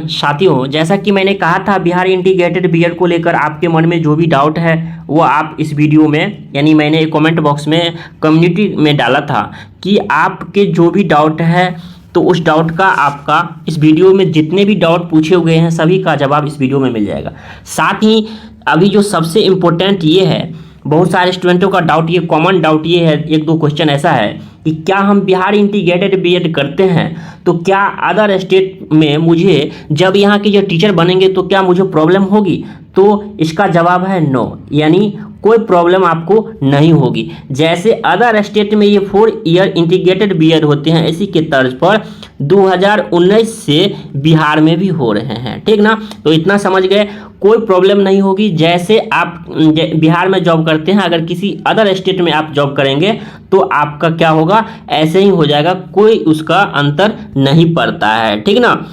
साथियों, जैसा कि मैंने कहा था बिहार इंटीग्रेटेड बीएड को लेकर आपके मन में जो भी डाउट है वो आप इस वीडियो में यानी मैंने एक कमेंट बॉक्स में कम्युनिटी में डाला था कि आपके जो भी डाउट है तो उस डाउट का आपका इस वीडियो में जितने भी डाउट पूछे हुए हैं सभी का जवाब इस वीडियो में मिल जाएगा। साथ ही अभी जो सबसे इम्पोर्टेंट ये है, बहुत सारे स्टूडेंटों का डाउट, ये कॉमन डाउट ये है, एक दो क्वेश्चन ऐसा है कि क्या हम बिहार इंटीग्रेटेड बीएड करते हैं तो क्या अदर स्टेट में मुझे जब यहाँ के जो टीचर बनेंगे तो क्या मुझे प्रॉब्लम होगी? तो इसका जवाब है नो, यानी कोई प्रॉब्लम आपको नहीं होगी। जैसे अदर स्टेट में ये 4 ईयर इंटीग्रेटेड बीएड होते हैं, इसी के तर्ज पर 2019 से बिहार में भी हो रहे हैं, ठीक ना। तो इतना समझ गए, कोई प्रॉब्लम नहीं होगी। जैसे आप बिहार में जॉब करते हैं, अगर किसी अदर स्टेट में आप जॉब करेंगे तो आपका क्या होगा, ऐसे ही हो जाएगा, कोई उसका अंतर नहीं पड़ता है, ठीक ना।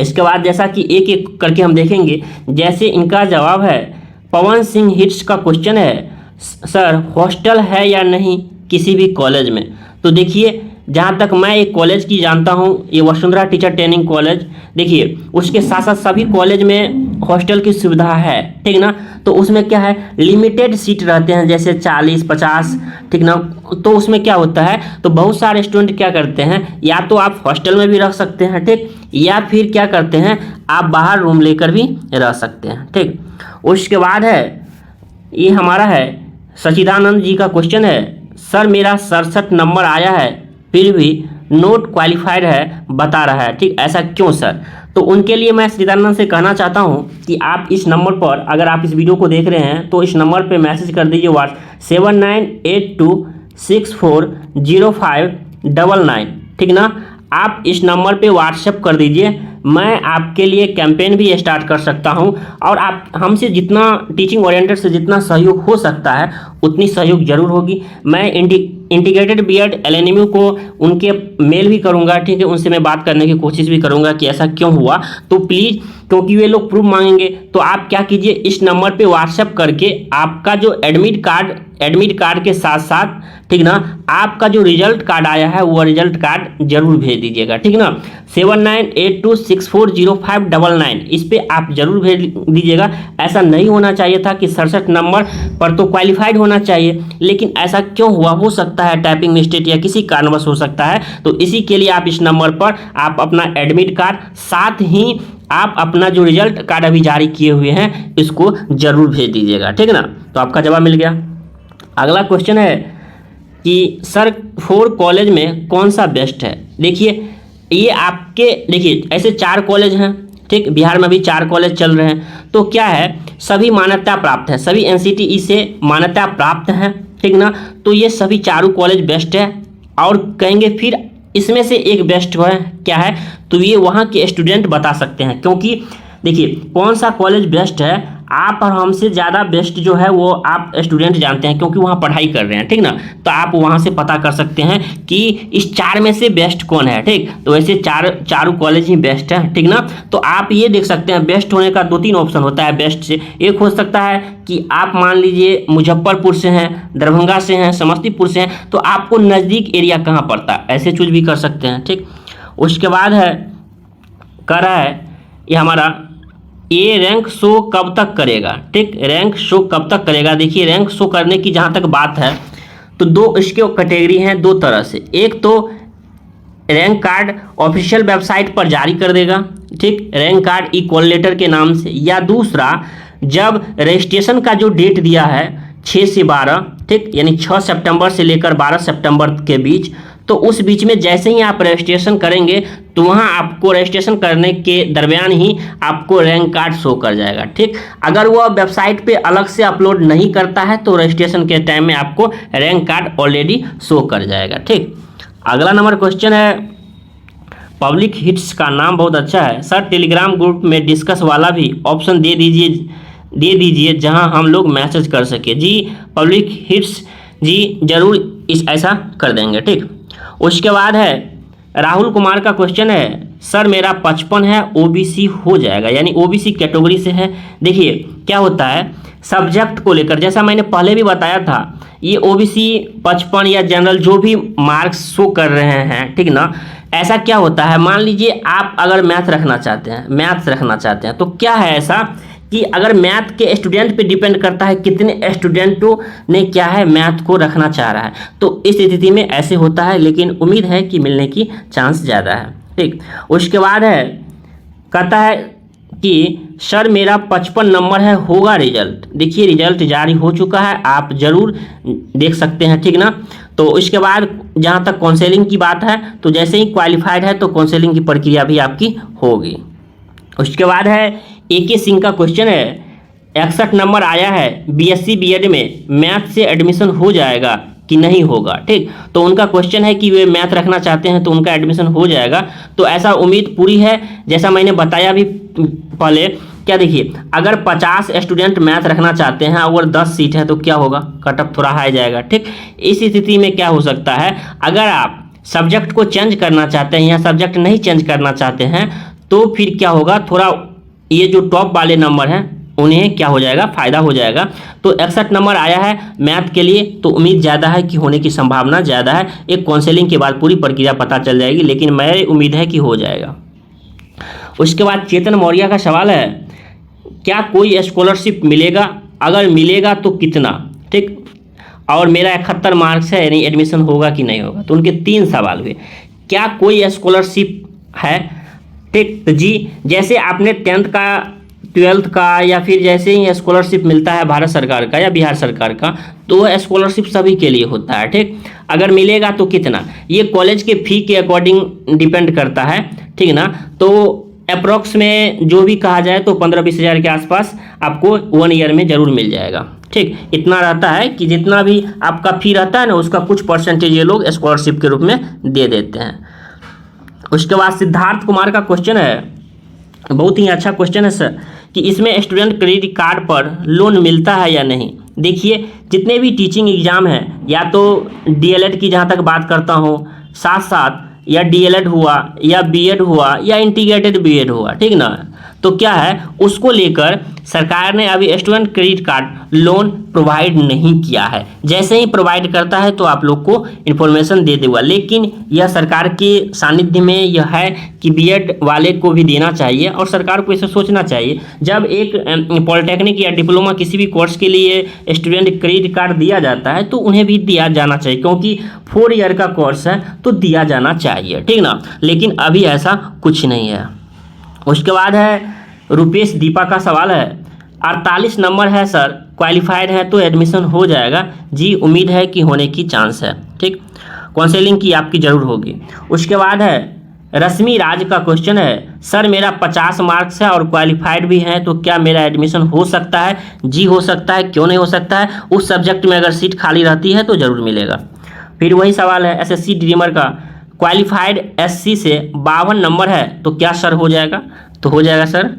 इसके बाद जैसा कि एक एक करके हम देखेंगे, जैसे इनका जवाब है पवन सिंह हिट्स का क्वेश्चन है, सर हॉस्टल है या नहीं किसी भी कॉलेज में? तो देखिए, जहाँ तक मैं एक कॉलेज की जानता हूँ, ये वसुंधरा टीचर ट्रेनिंग कॉलेज, देखिए उसके साथ साथ सभी कॉलेज में हॉस्टल की सुविधा है, ठीक ना। तो उसमें क्या है, लिमिटेड सीट रहते हैं, जैसे 40-50, ठीक ना। तो उसमें क्या होता है, तो बहुत सारे स्टूडेंट क्या करते हैं, या तो आप हॉस्टल में भी रह सकते हैं, ठीक, या फिर क्या करते हैं, आप बाहर रूम लेकर भी रह सकते हैं, ठीक। उसके बाद है, ये हमारा है सचिदानंद जी का क्वेश्चन है, सर मेरा 67 नंबर आया है फिर भी नोट क्वालिफाइड है बता रहा है, ठीक, ऐसा क्यों सर? तो उनके लिए मैं सचिदानंद से कहना चाहता हूं कि आप इस नंबर पर, अगर आप इस वीडियो को देख रहे हैं तो इस नंबर पे मैसेज कर दीजिए, 7982640599, ठीक ना। आप इस नंबर पे व्हाट्सएप कर दीजिए, मैं आपके लिए कैंपेन भी स्टार्ट कर सकता हूं, और आप हमसे जितना टीचिंग ओरिएंटेड से जितना सहयोग हो सकता है उतनी सहयोग जरूर होगी। मैं इंटीग्रेटेड बीएड एलएनएमयू को उनके मेल भी करूंगा, ठीक है, उनसे मैं बात करने की कोशिश भी करूंगा कि ऐसा क्यों हुआ। तो प्लीज़, क्योंकि वे लोग प्रूफ मांगेंगे, तो आप क्या कीजिए, इस नंबर पे व्हाट्सएप करके आपका जो एडमिट कार्ड के साथ साथ, ठीक ना, आपका जो रिजल्ट कार्ड आया है वो रिजल्ट कार्ड जरूर भेज दीजिएगा, ठीक ना। 7982640599 इस पे आप जरूर भेज दीजिएगा। ऐसा नहीं होना चाहिए था कि 67 नंबर पर तो क्वालिफाइड होना चाहिए, लेकिन ऐसा क्यों हुआ, हो सकता है टाइपिंग मिस्टेक या किसी कारणवश हो सकता है। तो इसी के लिए आप इस नंबर पर आप अपना एडमिट कार्ड, साथ ही आप अपना जो रिजल्ट कार्ड अभी जारी किए हुए हैं इसको जरूर भेज दीजिएगा, ठीक ना। तो आपका जवाब मिल गया। अगला क्वेश्चन है कि सर 4 कॉलेज में कौन सा बेस्ट है? देखिए, ये आपके, देखिए ऐसे 4 कॉलेज हैं, ठीक, बिहार में भी 4 कॉलेज चल रहे हैं। तो क्या है, सभी मान्यता प्राप्त है, सभी एनसीटीई से मान्यता प्राप्त है, ठीक ना। तो ये सभी चारों कॉलेज बेस्ट है, और कहेंगे फिर इसमें से एक बेस्ट है क्या है, तो ये वहाँ के स्टूडेंट बता सकते हैं। क्योंकि देखिए, कौन सा कॉलेज बेस्ट है, आप और हमसे ज़्यादा बेस्ट जो है वो आप स्टूडेंट जानते हैं, क्योंकि वहाँ पढ़ाई कर रहे हैं, ठीक ना। तो आप वहाँ से पता कर सकते हैं कि इस 4 में से बेस्ट कौन है, ठीक। तो ऐसे चारों कॉलेज ही बेस्ट है, ठीक ना। तो आप ये देख सकते हैं, बेस्ट होने का 2-3 ऑप्शन होता है बेस्ट से। एक हो सकता है कि आप मान लीजिए मुजफ्फरपुर से हैं, दरभंगा से हैं, समस्तीपुर से हैं, तो आपको नज़दीक एरिया कहाँ पड़ता है, ऐसे चूज भी कर सकते हैं, ठीक। उसके बाद है, कह रहा है ये हमारा, ये रैंक शो कब तक करेगा, ठीक, रैंक शो कब तक करेगा। देखिए, रैंक शो करने की जहाँ तक बात है तो 2 इसके कैटेगरी हैं, 2 तरह से। एक तो रैंक कार्ड ऑफिशियल वेबसाइट पर जारी कर देगा, ठीक, रैंक कार्ड ई कॉल लेटर के नाम से, या दूसरा जब रजिस्ट्रेशन का जो डेट दिया है 6 से 12, ठीक, यानी 6 सितंबर से लेकर 12 सितंबर के बीच, तो उस बीच में जैसे ही आप रजिस्ट्रेशन करेंगे तो वहाँ आपको रजिस्ट्रेशन करने के दरमियान ही आपको रैंक कार्ड शो कर जाएगा, ठीक। अगर वो वेबसाइट पे अलग से अपलोड नहीं करता है तो रजिस्ट्रेशन के टाइम में आपको रैंक कार्ड ऑलरेडी शो कर जाएगा, ठीक। अगला नंबर क्वेश्चन है, पब्लिक हिट्स का नाम बहुत अच्छा है, सर टेलीग्राम ग्रुप में डिस्कस वाला भी ऑप्शन दे दीजिए जहां हम लोग मैसेज कर सके। जी पब्लिक हिट्स जी जरूर ऐसा कर देंगे, ठीक। उसके बाद है राहुल कुमार का क्वेश्चन है, सर मेरा 55 है, ओबीसी हो जाएगा, यानी ओबीसी कैटेगरी से है। देखिए क्या होता है, सब्जेक्ट को लेकर, जैसा मैंने पहले भी बताया था, ये ओबीसी 55 या जनरल जो भी मार्क्स शो कर रहे हैं, ठीक ना, ऐसा क्या होता है, मान लीजिए आप अगर मैथ्स रखना चाहते हैं तो क्या है ऐसा कि अगर मैथ के स्टूडेंट पे डिपेंड करता है कितने स्टूडेंटों ने क्या है मैथ को रखना चाह रहा है, तो इस स्थिति में ऐसे होता है, लेकिन उम्मीद है कि मिलने की चांस ज़्यादा है। ठीक, उसके बाद है कहता है कि सर मेरा 55 नंबर है, होगा रिजल्ट। देखिए रिजल्ट जारी हो चुका है, आप ज़रूर देख सकते हैं, ठीक ना। तो इसके बाद जहाँ तक काउंसलिंग की बात है, तो जैसे ही क्वालिफाइड है तो काउंसलिंग की प्रक्रिया भी आपकी होगी। उसके बाद है AK सिंह का क्वेश्चन है, 61 नंबर आया है, BSc BEd में मैथ से एडमिशन हो जाएगा कि नहीं होगा। ठीक, तो उनका क्वेश्चन है कि वे मैथ रखना चाहते हैं तो उनका एडमिशन हो जाएगा, तो ऐसा उम्मीद पूरी है। जैसा मैंने बताया भी पहले, क्या देखिए अगर 50 स्टूडेंट मैथ रखना चाहते हैं और 10 सीट है तो क्या होगा, कट ऑफ थोड़ा हाई जाएगा। ठीक, इस स्थिति में क्या हो सकता है, अगर आप सब्जेक्ट को चेंज करना चाहते हैं या सब्जेक्ट नहीं चेंज करना चाहते हैं तो फिर क्या होगा, थोड़ा ये जो टॉप वाले नंबर हैं उन्हें क्या हो जाएगा, फायदा हो जाएगा। तो 61 नंबर आया है मैथ के लिए, तो उम्मीद ज़्यादा है कि होने की संभावना ज़्यादा है। एक काउंसलिंग के बाद पूरी प्रक्रिया पता चल जाएगी, लेकिन मेरी उम्मीद है कि हो जाएगा। उसके बाद चेतन मौर्य का सवाल है, क्या कोई स्कॉलरशिप मिलेगा, अगर मिलेगा तो कितना। ठीक, और मेरा 71 मार्क्स है, यानी एडमिशन होगा कि नहीं होगा। तो उनके 3 सवाल हुए, क्या कोई स्कॉलरशिप है। ठीक, तो जी जैसे आपने 10th का 12th का या फिर जैसे ही स्कॉलरशिप मिलता है भारत सरकार का या बिहार सरकार का, तो वह स्कॉलरशिप सभी के लिए होता है। ठीक, अगर मिलेगा तो कितना, ये कॉलेज के फी के अकॉर्डिंग डिपेंड करता है, ठीक ना। तो अप्रॉक्स में जो भी कहा जाए तो 15-20 हज़ार के आसपास आपको 1 ईयर में ज़रूर मिल जाएगा। ठीक, इतना रहता है कि जितना भी आपका फी रहता है ना, उसका कुछ परसेंटेज ये लोग स्कॉलरशिप के रूप में दे देते हैं। उसके बाद सिद्धार्थ कुमार का क्वेश्चन है, बहुत ही अच्छा क्वेश्चन है सर, कि इसमें स्टूडेंट क्रेडिट कार्ड पर लोन मिलता है या नहीं। देखिए जितने भी टीचिंग एग्ज़ाम हैं, या तो DLED की जहाँ तक बात करता हूँ, साथ साथ या DLED हुआ या BEd हुआ या इंटीग्रेटेड BEd हुआ, ठीक ना, तो क्या है उसको लेकर सरकार ने अभी student credit card loan provide नहीं किया है। जैसे ही प्रोवाइड करता है तो आप लोग को इन्फॉर्मेशन दे देगा, लेकिन यह सरकार के सानिध्य में यह है कि BEd वाले को भी देना चाहिए और सरकार को इसे सोचना चाहिए। जब एक पॉलिटेक्निक या डिप्लोमा किसी भी कोर्स के लिए स्टूडेंट क्रेडिट कार्ड दिया जाता है तो उन्हें भी दिया जाना चाहिए, क्योंकि 4 ईयर का कोर्स है तो दिया जाना चाहिए, ठीक ना। लेकिन अभी ऐसा कुछ नहीं है। उसके बाद है रुपेश दीपा का सवाल है, 48 नंबर है सर, क्वालिफाइड है तो एडमिशन हो जाएगा। जी उम्मीद है कि होने की चांस है। ठीक, काउंसलिंग की आपकी ज़रूर होगी। उसके बाद है रश्मि राज का क्वेश्चन है, सर मेरा 50 मार्क्स है और क्वालिफाइड भी है तो क्या मेरा एडमिशन हो सकता है। जी हो सकता है, क्यों नहीं हो सकता है, उस सब्जेक्ट में अगर सीट खाली रहती है तो ज़रूर मिलेगा। फिर वही सवाल है SSC ड्रीमर का, क्वालिफाइड SC से 52 नंबर है तो क्या सर हो जाएगा, तो हो जाएगा सर।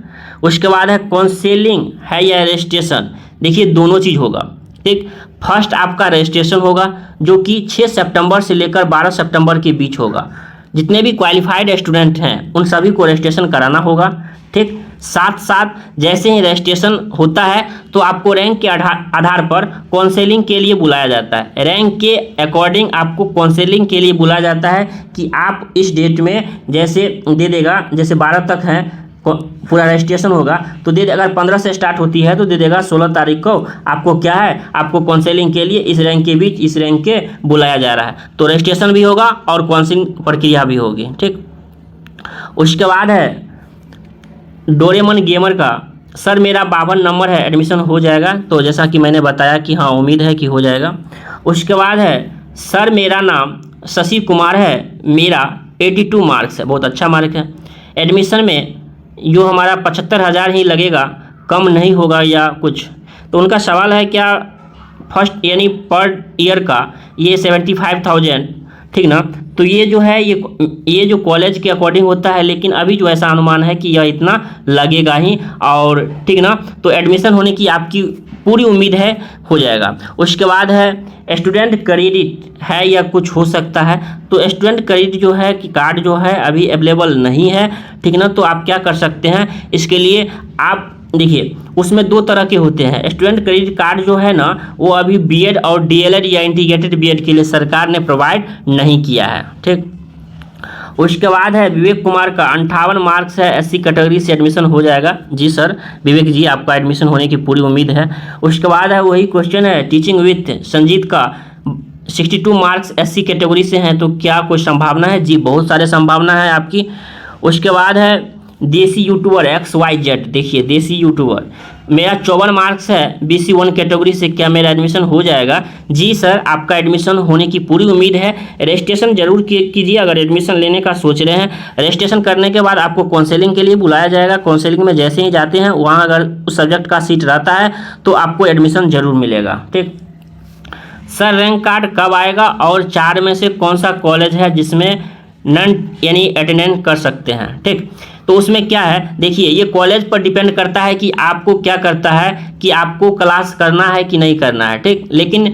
उसके बाद है काउंसलिंग है या रजिस्ट्रेशन। देखिए दोनों चीज़ होगा। ठीक, फर्स्ट आपका रजिस्ट्रेशन होगा जो कि 6 सितंबर से लेकर 12 सितंबर के बीच होगा। जितने भी क्वालिफाइड स्टूडेंट हैं उन सभी को रजिस्ट्रेशन कराना होगा। ठीक, साथ साथ जैसे ही रजिस्ट्रेशन होता है तो आपको रैंक के आधार पर काउंसलिंग के लिए बुलाया जाता है। रैंक के अकॉर्डिंग आपको काउंसलिंग के लिए बुलाया जाता है कि आप इस डेट में जैसे दे देगा, जैसे 12 तक है पूरा रजिस्ट्रेशन होगा तो दे, अगर 15 से स्टार्ट होती है तो दे देगा 16 तारीख को आपको क्या है, आपको काउंसलिंग के लिए इस रैंक के बीच इस रैंक के बुलाया जा रहा है। तो रजिस्ट्रेशन भी होगा और काउंसलिंग प्रक्रिया भी होगी। ठीक, उसके बाद है डोरेमन गेमर का, सर मेरा 52 नंबर है, एडमिशन हो जाएगा। तो जैसा कि मैंने बताया कि हाँ उम्मीद है कि हो जाएगा। उसके बाद है सर मेरा नाम शशि कुमार है, मेरा 82 मार्क्स है, बहुत अच्छा मार्क है। एडमिशन में जो हमारा 75,000 ही लगेगा, कम नहीं होगा या कुछ। तो उनका सवाल है क्या फर्स्ट यानी पर ईयर का ये 75,000, ठीक ना। तो ये जो है ये जो कॉलेज के अकॉर्डिंग होता है, लेकिन अभी जो ऐसा अनुमान है कि यह इतना लगेगा ही, और ठीक ना। तो एडमिशन होने की आपकी पूरी उम्मीद है हो जाएगा। उसके बाद है स्टूडेंट क्रेडिट है या कुछ हो सकता है। तो स्टूडेंट क्रेडिट जो है कि कार्ड जो है अभी अवेलेबल नहीं है, ठीक ना। तो आप क्या कर सकते हैं, इसके लिए आप देखिए उसमें 2 तरह के होते हैं। स्टूडेंट क्रेडिट कार्ड जो है ना वो अभी BEd और DLED या इंटीग्रेटेड BEd के लिए सरकार ने प्रोवाइड नहीं किया है। ठीक, उसके बाद है विवेक कुमार का 58 मार्क्स है, SC कैटेगरी से एडमिशन हो जाएगा। जी सर विवेक जी, आपका एडमिशन होने की पूरी उम्मीद है। उसके बाद है वही क्वेश्चन है टीचिंग विथ संजीत का 62 मार्क्स SC कैटेगरी से हैं, तो क्या कोई संभावना है? जी बहुत सारे संभावना है आपकी। उसके बाद है देसी यूट्यूबर XYZ, देखिए देसी यूट्यूबर, मेरा 54 मार्क्स है BC1 कैटेगरी से, क्या मेरा एडमिशन हो जाएगा? जी सर आपका एडमिशन होने की पूरी उम्मीद है। रजिस्ट्रेशन जरूर कीजिए अगर एडमिशन लेने का सोच रहे हैं। रजिस्ट्रेशन करने के बाद आपको काउंसलिंग के लिए बुलाया जाएगा। काउंसलिंग में जैसे ही जाते हैं वहाँ अगर उस सब्जेक्ट का सीट रहता है तो आपको एडमिशन जरूर मिलेगा। ठीक सर, रैंक कार्ड कब आएगा और 4 में से कौन सा कॉलेज है जिसमें नन यानी अटेंडेंस कर सकते हैं? ठीक, तो उसमें क्या है, देखिए ये कॉलेज पर डिपेंड करता है कि आपको क्या करता है, कि आपको क्लास करना है कि नहीं करना है। ठीक, लेकिन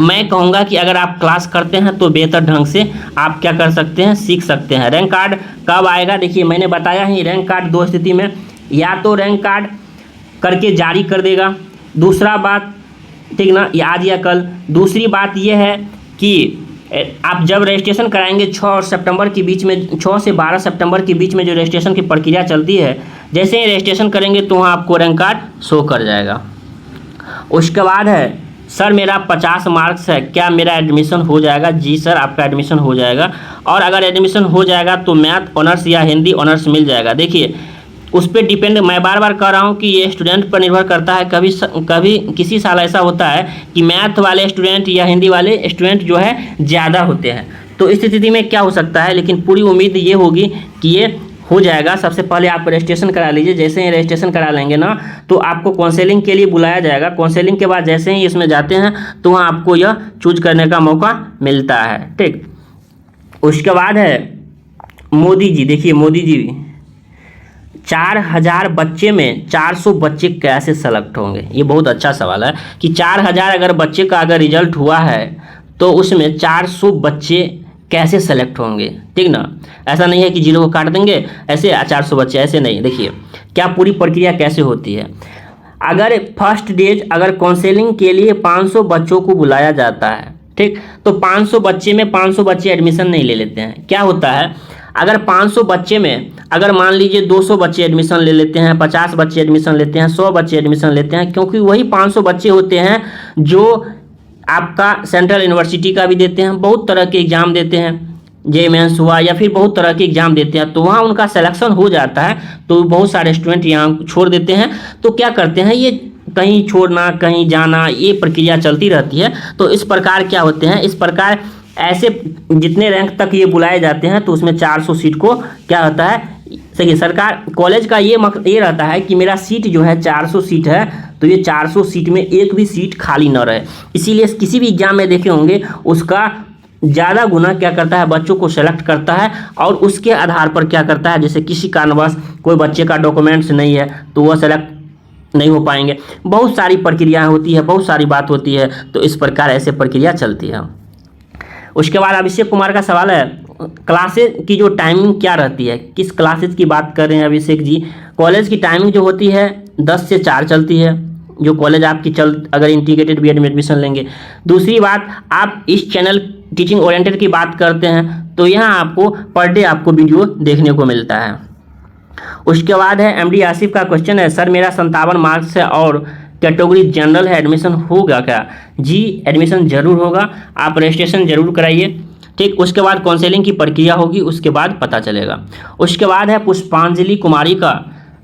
मैं कहूँगा कि अगर आप क्लास करते हैं तो बेहतर ढंग से आप क्या कर सकते हैं, सीख सकते हैं। रैंक कार्ड कब आएगा? देखिए मैंने बताया ही, रैंक कार्ड दो स्थिति में, या तो रैंक कार्ड करके जारी कर देगा, दूसरा बात, ठीक ना, ये आज या कल। दूसरी बात ये है कि आप जब रजिस्ट्रेशन कराएंगे 6 और सितंबर के बीच में, 6 से 12 सितंबर के बीच में जो रजिस्ट्रेशन की प्रक्रिया चलती है, जैसे ही रजिस्ट्रेशन करेंगे तो वहाँ आपको रैंक कार्ड शो कर जाएगा। उसके बाद है सर मेरा 50 मार्क्स है, क्या मेरा एडमिशन हो जाएगा? जी सर आपका एडमिशन हो जाएगा, और अगर एडमिशन हो जाएगा तो मैथ ऑनर्स या हिंदी ऑनर्स मिल जाएगा। देखिए उस पर डिपेंड, मैं बार बार कह रहा हूँ कि ये स्टूडेंट पर निर्भर करता है। कभी किसी साल ऐसा होता है कि मैथ वाले स्टूडेंट या हिंदी वाले स्टूडेंट जो है ज़्यादा होते हैं, तो इस स्थिति में क्या हो सकता है, लेकिन पूरी उम्मीद ये होगी कि ये हो जाएगा। सबसे पहले आप रजिस्ट्रेशन करा लीजिए, जैसे ही रजिस्ट्रेशन करा लेंगे ना तो आपको काउंसलिंग के लिए बुलाया जाएगा। काउंसलिंग के बाद जैसे ही इसमें जाते हैं तो वहाँ आपको यह चूज करने का मौका मिलता है। ठीक, उसके बाद है मोदी जी, देखिए मोदी जी 4000 बच्चे में 400 बच्चे कैसे सेलेक्ट होंगे? ये बहुत अच्छा सवाल है कि 4000 अगर बच्चे का अगर रिजल्ट हुआ है तो उसमें 400 बच्चे कैसे सेलेक्ट होंगे? ठीक ना, ऐसा नहीं है कि 0 को काट देंगे ऐसे 400 बच्चे, ऐसे नहीं। देखिए क्या पूरी प्रक्रिया कैसे होती है। अगर फर्स्ट डेज अगर काउंसलिंग के लिए 500 बच्चों को बुलाया जाता है, ठीक, तो 500 बच्चे में 500 बच्चे एडमिशन नहीं ले लेते हैं। क्या होता है, अगर 500 बच्चे में अगर मान लीजिए 200 बच्चे एडमिशन ले लेते हैं, 50 बच्चे एडमिशन लेते हैं, 100 बच्चे एडमिशन लेते हैं, क्योंकि वही 500 बच्चे होते हैं जो आपका सेंट्रल यूनिवर्सिटी का भी देते हैं, बहुत तरह के एग्ज़ाम देते हैं, जे मेंस हुआ या फिर बहुत तरह के एग्ज़ाम देते हैं, तो वहाँ उनका सिलेक्शन हो जाता है। तो बहुत सारे स्टूडेंट यहाँ छोड़ देते हैं, तो क्या करते हैं, ये कहीं छोड़ना कहीं जाना, ये प्रक्रिया चलती रहती है। तो इस प्रकार क्या होते हैं, इस प्रकार ऐसे जितने रैंक तक ये बुलाए जाते हैं तो उसमें 400 सीट को क्या होता है, सही सरकार कॉलेज का ये ये रहता है कि मेरा सीट जो है 400 सीट है, तो ये 400 सीट में एक भी सीट खाली न रहे। इसीलिए किसी भी एग्जाम में देखे होंगे उसका ज़्यादा गुना क्या करता है, बच्चों को सेलेक्ट करता है और उसके आधार पर क्या करता है, जैसे किसी कारणवश कोई बच्चे का डॉक्यूमेंट्स नहीं है तो वह सेलेक्ट नहीं हो पाएंगे। बहुत सारी प्रक्रिया होती है, बहुत सारी बात होती है, तो इस प्रकार ऐसे प्रक्रिया चलती है। उसके बाद अभिषेक कुमार का सवाल है क्लासेज की जो टाइमिंग क्या रहती है, किस क्लासेज की बात कर रहे हैं अभिषेक जी? कॉलेज की टाइमिंग जो होती है 10 से 4 चलती है, जो कॉलेज आपकी अगर इंटीग्रेटेड बीएड में एडमिशन लेंगे। दूसरी बात, आप इस चैनल टीचिंग ओरिएंटेड की बात करते हैं तो यहाँ आपको पर डे आपको वीडियो देखने को मिलता है। उसके बाद है एमडी आसिफ का क्वेश्चन है, सर मेरा 57 मार्क्स है और कैटेगरी जनरल है, एडमिशन होगा क्या? जी एडमिशन जरूर होगा, आप रजिस्ट्रेशन जरूर कराइए। ठीक, उसके बाद काउंसलिंग की प्रक्रिया होगी, उसके बाद पता चलेगा। उसके बाद है पुष्पांजलि कुमारी का,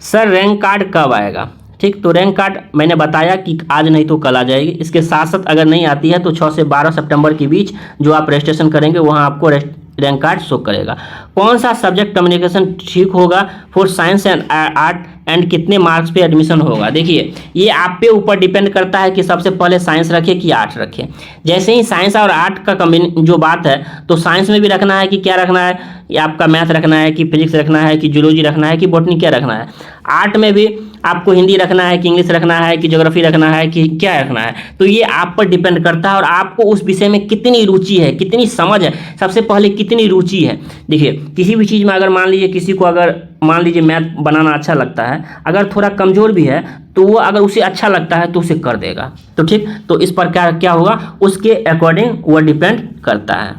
सर रैंक कार्ड कब आएगा? ठीक, तो रैंक कार्ड मैंने बताया कि आज नहीं तो कल आ जाएगी। इसके साथ साथ अगर नहीं आती है तो 6 से 12 सितंबर के बीच जो आप रजिस्ट्रेशन करेंगे वहाँ आपको रैंक कार्ड शो करेगा। कौन सा सब्जेक्ट कम्युनिकेशन ठीक होगा for science and art and कितने मार्क्स पे एडमिशन होगा? देखिए ये आप पे ऊपर डिपेंड करता है कि सबसे पहले साइंस रखें कि आर्ट रखें। जैसे ही साइंस और आर्ट का जो बात है तो साइंस में भी रखना है कि क्या रखना है, या आपका मैथ रखना है कि फिजिक्स रखना है कि जूलॉजी रखना है कि बॉटनी क्या रखना है। आर्ट में भी आपको हिंदी रखना है कि इंग्लिश रखना है कि ज्योग्राफी रखना है कि क्या रखना है, तो ये आप पर डिपेंड करता है और आपको उस विषय में कितनी रुचि है, कितनी समझ है, सबसे पहले कितनी रुचि है। देखिए किसी भी चीज़ में अगर मान लीजिए किसी को अगर मान लीजिए मैथ बनाना अच्छा लगता है, अगर थोड़ा कमज़ोर भी है तो वो अगर उसे अच्छा लगता है तो उसे कर देगा। तो ठीक, तो इस पर क्या होगा उसके अकॉर्डिंग वो डिपेंड करता है।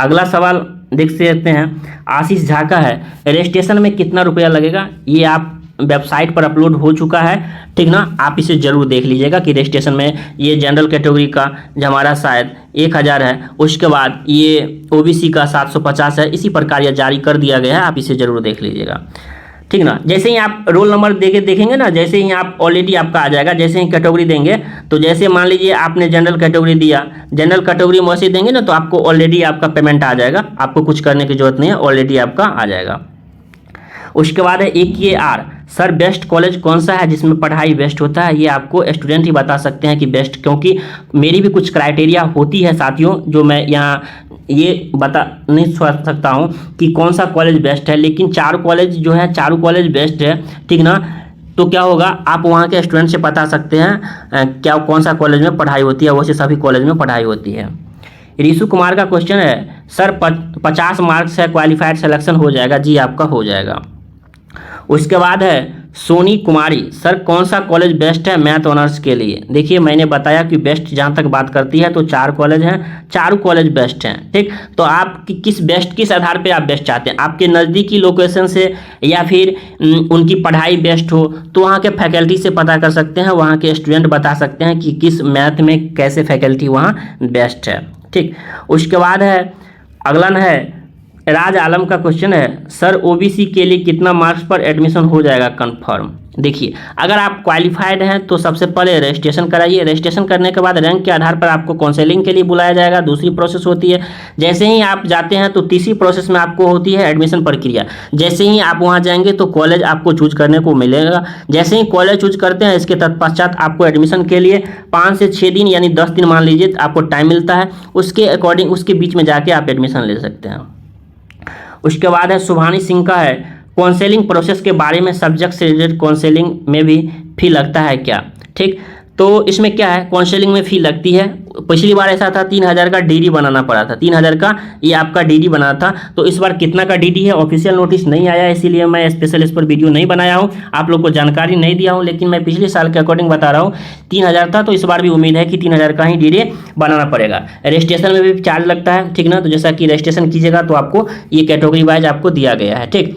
अगला सवाल देख सकते हैं आशीष झा का है, रजिस्ट्रेशन में कितना रुपया लगेगा ये आप वेबसाइट पर अपलोड हो चुका है, ठीक ना। आप इसे जरूर देख लीजिएगा कि रजिस्ट्रेशन में ये जनरल कैटेगरी का जो हमारा शायद 1000 है, उसके बाद ये ओबीसी का 750 है, इसी प्रकार यह जारी कर दिया गया है, आप इसे जरूर देख लीजिएगा, ठीक ना। जैसे ही आप रोल नंबर देखेंगे ना, जैसे ही आप ऑलरेडी आपका आ जाएगा, जैसे ही कैटेगरी देंगे तो जैसे मान लीजिए आपने जनरल कैटेगरी दिया, जनरल कैटेगरी में वैसे देंगे ना तो आपको ऑलरेडी आपका पेमेंट आ जाएगा, आपको कुछ करने की जरूरत नहीं है, ऑलरेडी आपका आ जाएगा। उसके बाद है AKR, सर बेस्ट कॉलेज कौन सा है जिसमें पढ़ाई बेस्ट होता है, ये आपको स्टूडेंट ही बता सकते हैं कि बेस्ट, क्योंकि मेरी भी कुछ क्राइटेरिया होती है साथियों जो मैं यहाँ ये बता नहीं सकता हूँ कि कौन सा कॉलेज बेस्ट है, लेकिन 4 कॉलेज जो है, चारों कॉलेज बेस्ट है, ठीक ना। तो क्या होगा, आप वहाँ के स्टूडेंट से बता सकते हैं क्या कौन सा कॉलेज में पढ़ाई होती है, वैसे सभी कॉलेज में पढ़ाई होती है। ऋषु कुमार का क्वेश्चन है, सर 50 मार्क्स है, क्वालिफाइड सिलेक्शन हो जाएगा? जी आपका हो जाएगा। उसके बाद है सोनी कुमारी, सर कौन सा कॉलेज बेस्ट है मैथ ऑनर्स के लिए? देखिए मैंने बताया कि बेस्ट जहाँ तक बात करती है तो 4 कॉलेज हैं, चारों कॉलेज बेस्ट हैं, ठीक। तो आप किस आधार पे आप बेस्ट चाहते हैं, आपके नज़दीकी लोकेशन से या फिर उनकी पढ़ाई बेस्ट हो, तो वहाँ के फैकल्टी से पता कर सकते हैं, वहाँ के स्टूडेंट बता सकते हैं कि किस मैथ में कैसे फैकल्टी वहाँ बेस्ट है, ठीक। उसके बाद है अगला है राज आलम का क्वेश्चन है, सर ओबीसी के लिए कितना मार्क्स पर एडमिशन हो जाएगा कंफर्म? देखिए अगर आप क्वालिफाइड हैं तो सबसे पहले रजिस्ट्रेशन कराइए, रजिस्ट्रेशन करने के बाद रैंक के आधार पर आपको काउंसलिंग के लिए बुलाया जाएगा, दूसरी प्रोसेस होती है। जैसे ही आप जाते हैं तो तीसरी प्रोसेस में आपको होती है एडमिशन प्रक्रिया। जैसे ही आप वहाँ जाएंगे तो कॉलेज आपको चूज करने को मिलेगा, जैसे ही कॉलेज चूज करते हैं इसके तत्पश्चात आपको एडमिशन के लिए 5 से 6 दिन यानी 10 दिन मान लीजिए आपको टाइम मिलता है, उसके अकॉर्डिंग उसके बीच में जाके आप एडमिशन ले सकते हैं। उसके बाद है सुभानी सिंह का है, काउंसलिंग प्रोसेस के बारे में, सब्जेक्ट से रिलेटेड काउंसलिंग में भी फी लगता है क्या? ठीक, तो इसमें क्या है, काउंसलिंग में फ़ी लगती है। पिछली बार ऐसा था 3000 का डीडी बनाना पड़ा था, 3000 का ये आपका डीडी बना था। तो इस बार कितना का डीडी है ऑफिशियल नोटिस नहीं आया, इसीलिए मैं स्पेशल इस पर वीडियो नहीं बनाया हूँ, आप लोग को जानकारी नहीं दिया हूँ। लेकिन मैं पिछले साल के अकॉर्डिंग बता रहा हूँ, 3000 था, तो इस बार भी उम्मीद है कि 3000 का ही डीडी बनाना पड़ेगा। रजिस्ट्रेशन में भी चार्ज लगता है, ठीक ना। तो जैसा कि रजिस्ट्रेशन कीजिएगा तो आपको ये कैटेगरी वाइज आपको दिया गया है, ठीक।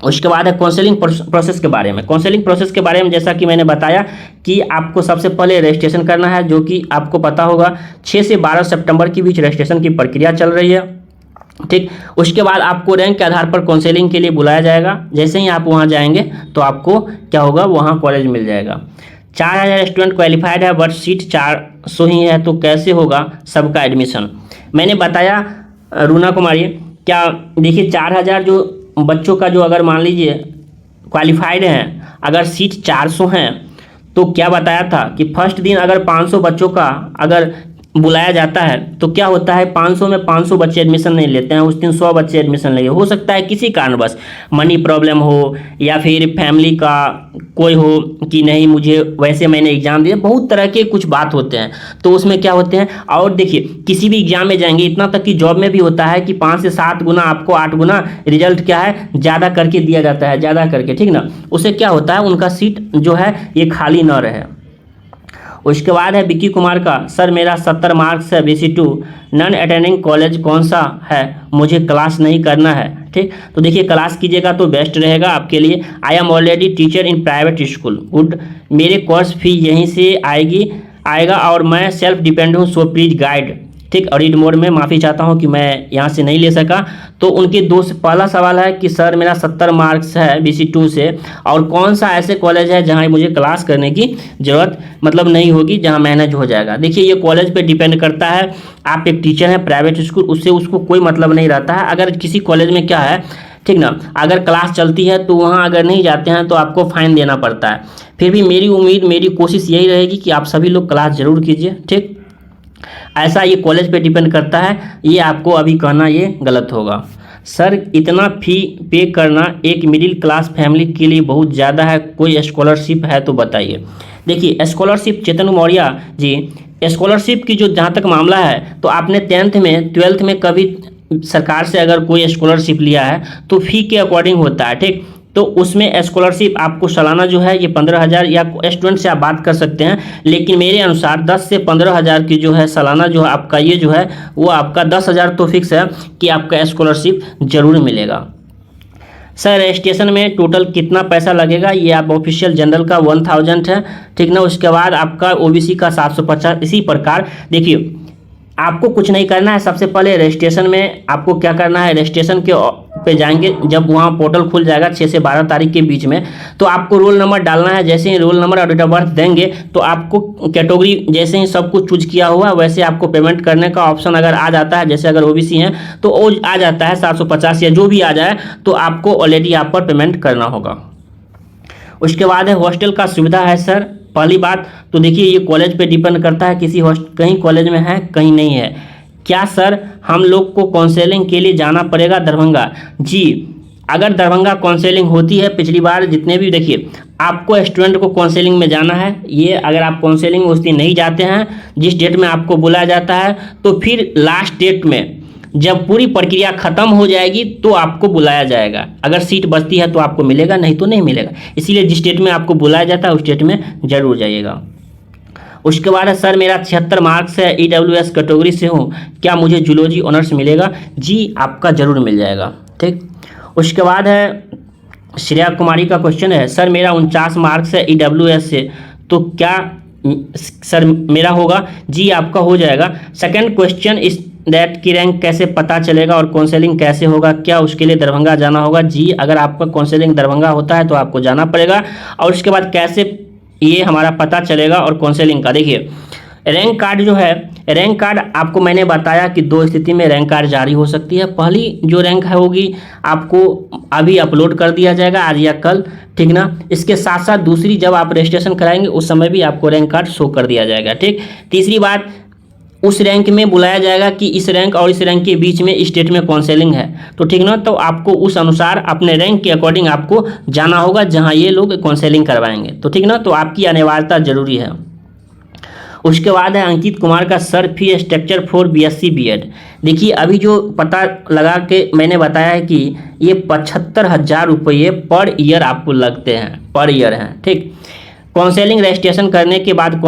उसके बाद है काउंसलिंग प्रोसेस के बारे में। काउंसलिंग प्रोसेस के बारे में जैसा कि मैंने बताया कि आपको सबसे पहले रजिस्ट्रेशन करना है, जो कि आपको पता होगा 6 से 12 सितंबर के बीच रजिस्ट्रेशन की प्रक्रिया चल रही है, ठीक। उसके बाद आपको रैंक के आधार पर काउंसलिंग के लिए बुलाया जाएगा। जैसे ही आप वहाँ जाएंगे तो आपको क्या होगा, वहाँ कॉलेज मिल जाएगा। 4000 स्टूडेंट क्वालिफाइड है, बट सीट 400 ही है, तो कैसे होगा सबका एडमिशन? मैंने बताया रूना कुमारी, क्या देखिए 4000 जो बच्चों का जो अगर मान लीजिए क्वालिफाइड हैं, अगर सीट 400 हैं, तो क्या बताया था कि फर्स्ट दिन अगर 500 बच्चों का अगर बुलाया जाता है तो क्या होता है, 500 में 500 बच्चे एडमिशन नहीं लेते हैं, उस दिन 100 बच्चे एडमिशन लेंगे। हो सकता है किसी कारणवश मनी प्रॉब्लम हो या फिर फैमिली का कोई हो कि नहीं मुझे वैसे मैंने एग्ज़ाम दिया, बहुत तरह के कुछ बात होते हैं, तो उसमें क्या होते हैं। और देखिए किसी भी एग्जाम में जाएंगे, इतना तक कि जॉब में भी होता है कि 5 से 7 गुना आपको 8 गुना रिजल्ट क्या है ज़्यादा करके दिया जाता है, ज़्यादा करके, ठीक ना। उससे क्या होता है, उनका सीट जो है ये खाली ना रहे। उसके बाद है विक्की कुमार का, सर मेरा 70 मार्क्स है, BC2 नॉन अटेंडिंग कॉलेज कौन सा है, मुझे क्लास नहीं करना है, ठीक। तो देखिए क्लास कीजिएगा तो बेस्ट रहेगा आपके लिए। I am already teacher in private school, good, मेरे कोर्स फी यहीं से आएगा और मैं सेल्फ डिपेंड हूँ, सो प्लीज गाइड, ठीक। और रीड मोड में माफ़ी चाहता हूँ कि मैं यहाँ से नहीं ले सका। तो उनके पहला सवाल है कि सर मेरा 70 मार्क्स है BC2 से, और कौन सा ऐसे कॉलेज है जहाँ मुझे क्लास करने की ज़रूरत मतलब नहीं होगी, जहाँ मैनेज हो जाएगा। देखिए ये कॉलेज पे डिपेंड करता है, आप एक टीचर हैं प्राइवेट स्कूल, उससे उसको कोई मतलब नहीं रहता है। अगर किसी कॉलेज में क्या है, ठीक ना, अगर क्लास चलती है तो वहाँ अगर नहीं जाते हैं तो आपको फ़ाइन देना पड़ता है। फिर भी मेरी उम्मीद, मेरी कोशिश यही रहेगी कि आप सभी लोग क्लास ज़रूर कीजिए, ठीक। ऐसा ये कॉलेज पे डिपेंड करता है, ये आपको अभी कहना ये गलत होगा। सर इतना फ़ी पे करना एक मिडिल क्लास फैमिली के लिए बहुत ज़्यादा है, कोई स्कॉलरशिप है तो बताइए। देखिए स्कॉलरशिप, चेतन मौर्य जी, स्कॉलरशिप की जो जहाँ तक मामला है, तो आपने 10th में 12th में कभी सरकार से अगर कोई स्कॉलरशिप लिया है तो फ़ी के अकॉर्डिंग होता है, ठीक। तो उसमें स्कॉलरशिप आपको सालाना जो है ये 15,000, या स्टूडेंट से आप बात कर सकते हैं, लेकिन मेरे अनुसार 10 से 15,000 की जो है सालाना जो आपका ये जो है वो आपका 10,000 तो फिक्स है कि आपका स्कॉलरशिप जरूर मिलेगा। सर रजिस्ट्रेशन में टोटल कितना पैसा लगेगा? ये आप ऑफिशियल जनरल का 1000 है, ठीक ना। उसके बाद आपका ओबीसी का 750। इसी प्रकार देखिए, आपको कुछ नहीं करना है। सबसे पहले रजिस्ट्रेशन में आपको क्या करना है, रजिस्ट्रेशन के पे जाएंगे, जब वहाँ पोर्टल खुल जाएगा 6 से 12 तारीख के बीच में, तो आपको रोल नंबर डालना है। जैसे ही रोल नंबर और डेट ऑफ बर्थ देंगे तो आपको कैटेगरी जैसे ही सब कुछ चूज किया हुआ वैसे आपको पेमेंट करने का ऑप्शन अगर आ जाता है, जैसे अगर ओबीसी हैं तो वो आ जाता है 750 या जो भी आ जाए, तो आपको ऑलरेडी यहाँ पर पेमेंट करना होगा। उसके बाद है हॉस्टल का सुविधा है सर। पहली बात तो देखिए, ये कॉलेज पे डिपेंड करता है, किसी कहीं कॉलेज में है कहीं नहीं है। क्या सर हम लोग को काउंसलिंग के लिए जाना पड़ेगा दरभंगा? जी, अगर दरभंगा काउंसलिंग होती है, पिछली बार जितने भी, देखिए आपको स्टूडेंट को काउंसलिंग में जाना है। ये अगर आप काउंसलिंग उस दिन नहीं जाते हैं जिस डेट में आपको बुलाया जाता है, तो फिर लास्ट डेट में जब पूरी प्रक्रिया खत्म हो जाएगी तो आपको बुलाया जाएगा। अगर सीट बचती है तो आपको मिलेगा, नहीं तो नहीं मिलेगा। इसीलिए जिस डेट में आपको बुलाया जाता है उस डेट में जरूर जाइएगा। उसके बाद है सर मेरा 76 मार्क्स है, EWS कैटेगरी से हूँ, क्या मुझे जूलॉजी ऑनर्स मिलेगा? जी, आपका जरूर मिल जाएगा, ठीक। उसके बाद है श्रेया कुमारी का क्वेश्चन है, सर मेरा 49 मार्क्स है EWS से, तो क्या सर मेरा होगा? जी, आपका हो जाएगा। सेकंड क्वेश्चन इस दैट की रैंक कैसे पता चलेगा और काउंसलिंग कैसे होगा? क्या उसके लिए दरभंगा जाना होगा? जी, अगर आपका काउंसलिंग दरभंगा होता है तो आपको जाना पड़ेगा। और उसके बाद कैसे ये हमारा पता चलेगा और काउंसलिंग का, देखिए रैंक कार्ड जो है, रैंक कार्ड आपको मैंने बताया कि 2 स्थिति में रैंक कार्ड जारी हो सकती है। पहली जो रैंक है होगी आपको अभी अपलोड कर दिया जाएगा आज या कल, ठीक ना। इसके साथ साथ दूसरी, जब आप रजिस्ट्रेशन कराएंगे उस समय भी आपको रैंक कार्ड शो कर दिया जाएगा, ठीक। तीसरी बात, उस रैंक में बुलाया जाएगा कि इस रैंक और इस रैंक के बीच में स्टेट में काउंसलिंग है, तो ठीक ना, तो आपको उस अनुसार अपने रैंक के अकॉर्डिंग आपको जाना होगा जहां ये लोग काउंसलिंग करवाएंगे, तो ठीक ना, तो आपकी अनिवार्यता जरूरी है। उसके बाद है अंकित कुमार का, sir fee structure for BSc B.Ed। देखिए अभी जो पता लगा के मैंने बताया है कि ये 75,000 रुपये पर ईयर आपको लगते हैं, पर ईयर हैं, ठीक। काउंसलिंग रजिस्ट्रेशन करने के बाद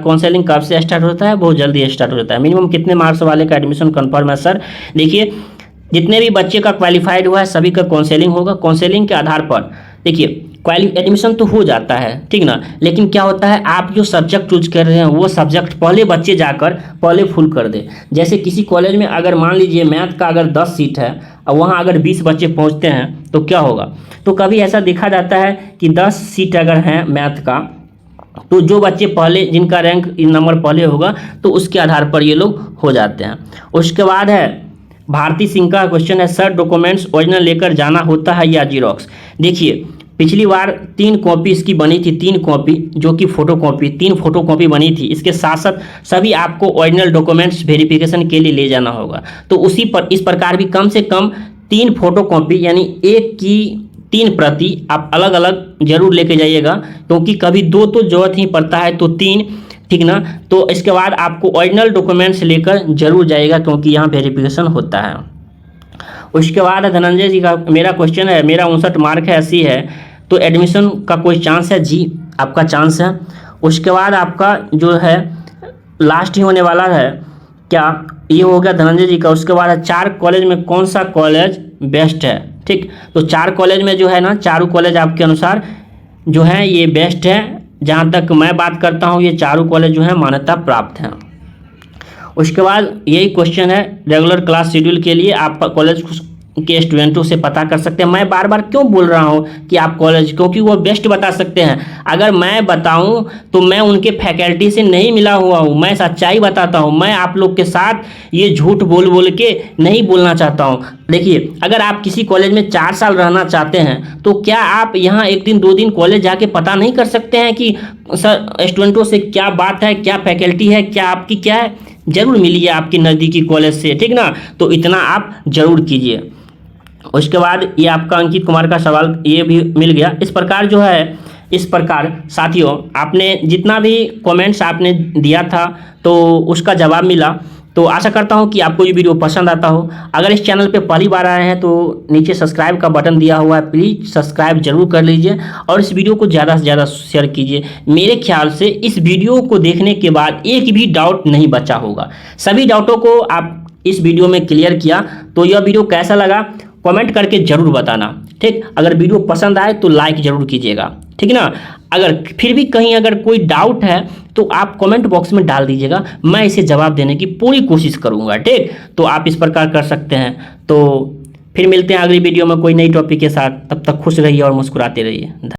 काउंसलिंग कब से स्टार्ट होता है? बहुत जल्दी स्टार्ट होता है। मिनिमम कितने मार्क्स वाले का एडमिशन कंफर्म है सर? देखिए जितने भी बच्चे का क्वालिफाइड हुआ है सभी का काउंसलिंग होगा। काउंसलिंग के आधार पर देखिए एडमिशन तो हो जाता है, ठीक ना, लेकिन क्या होता है आप जो सब्जेक्ट चूज कर रहे हैं वो सब्जेक्ट पहले बच्चे जाकर पहले फुल कर दे। जैसे किसी कॉलेज में अगर मान लीजिए मैथ का अगर 10 सीट है और वहाँ अगर 20 बच्चे पहुँचते हैं तो क्या होगा? तो कभी ऐसा देखा जाता है कि 10 सीट अगर हैं मैथ का, तो जो बच्चे पहले जिनका रैंक नंबर पहले होगा तो उसके आधार पर ये लोग हो जाते हैं। उसके बाद है भारती सिंह का क्वेश्चन है, सर डॉक्यूमेंट्स ओरिजिनल लेकर जाना होता है या जीरोक्स? देखिए पिछली बार 3 कॉपी इसकी बनी थी, 3 कॉपी जो कि फोटोकॉपी, 3 फोटोकॉपी बनी थी। इसके साथ साथ सभी आपको ओरिजिनल डॉक्यूमेंट्स वेरिफिकेशन के लिए ले जाना होगा। तो उसी पर इस प्रकार भी कम से कम 3 फोटोकॉपी यानी एक की 3 प्रति आप अलग अलग जरूर लेके जाइएगा, क्योंकि कभी 2 तो जरूरत ही पड़ता है, तो 3, ठीक ना। तो इसके बाद आपको ओरिजिनल डॉक्यूमेंट्स लेकर जरूर जाइएगा क्योंकि यहाँ वेरिफिकेशन होता है। उसके बाद धनंजय जी का मेरा क्वेश्चन है, मेरा 59 मार्क है, 80 है, तो एडमिशन का कोई चांस है? जी आपका चांस है। उसके बाद आपका जो है लास्ट ही होने वाला है, क्या ये हो गया धनंजय जी का। उसके बाद 4 कॉलेज में कौन सा कॉलेज बेस्ट है? ठीक, तो 4 कॉलेज में जो है ना, चारों कॉलेज आपके अनुसार जो है ये बेस्ट है। जहाँ तक मैं बात करता हूँ ये चारों कॉलेज जो है मान्यता प्राप्त हैं। उसके बाद यही क्वेश्चन है, रेगुलर क्लास शेड्यूल के लिए आप कॉलेज के स्टूडेंटों से पता कर सकते हैं। मैं बार बार क्यों बोल रहा हूँ कि आप कॉलेज, क्योंकि वो बेस्ट बता सकते हैं। अगर मैं बताऊँ तो मैं उनके फैकल्टी से नहीं मिला हुआ हूँ, मैं सच्चाई बताता हूँ। मैं आप लोग के साथ ये झूठ बोल बोल के नहीं बोलना चाहता हूँ। देखिए अगर आप किसी कॉलेज में 4 साल रहना चाहते हैं तो क्या आप यहाँ 1 दिन 2 दिन कॉलेज जाके पता नहीं कर सकते हैं कि सर स्टूडेंटों से क्या बात है, क्या फैकल्टी है, क्या आपकी क्या है? जरूर मिलिए आपकी नज़दीकी कॉलेज से, ठीक ना। तो इतना आप जरूर कीजिए। उसके बाद ये आपका अंकित कुमार का सवाल ये भी मिल गया। इस प्रकार जो है, इस प्रकार साथियों आपने जितना भी कमेंट्स आपने दिया था तो उसका जवाब मिला। तो आशा करता हूँ कि आपको ये वीडियो पसंद आता हो। अगर इस चैनल पे पहली बार आए हैं तो नीचे सब्सक्राइब का बटन दिया हुआ है, प्लीज़ सब्सक्राइब जरूर कर लीजिए और इस वीडियो को ज़्यादा से ज़्यादा शेयर कीजिए। मेरे ख्याल से इस वीडियो को देखने के बाद एक भी डाउट नहीं बचा होगा। सभी डाउटों को आप इस वीडियो में क्लियर किया। तो यह वीडियो कैसा लगा कमेंट करके ज़रूर बताना, ठीक। अगर वीडियो पसंद आए तो लाइक ज़रूर कीजिएगा, ठीक है ना। अगर फिर भी कहीं अगर कोई डाउट है तो आप कमेंट बॉक्स में डाल दीजिएगा, मैं इसे जवाब देने की पूरी कोशिश करूँगा, ठीक। तो आप इस प्रकार कर सकते हैं। तो फिर मिलते हैं अगली वीडियो में कोई नई टॉपिक के साथ। तब तक खुश रहिए और मुस्कुराते रहिए।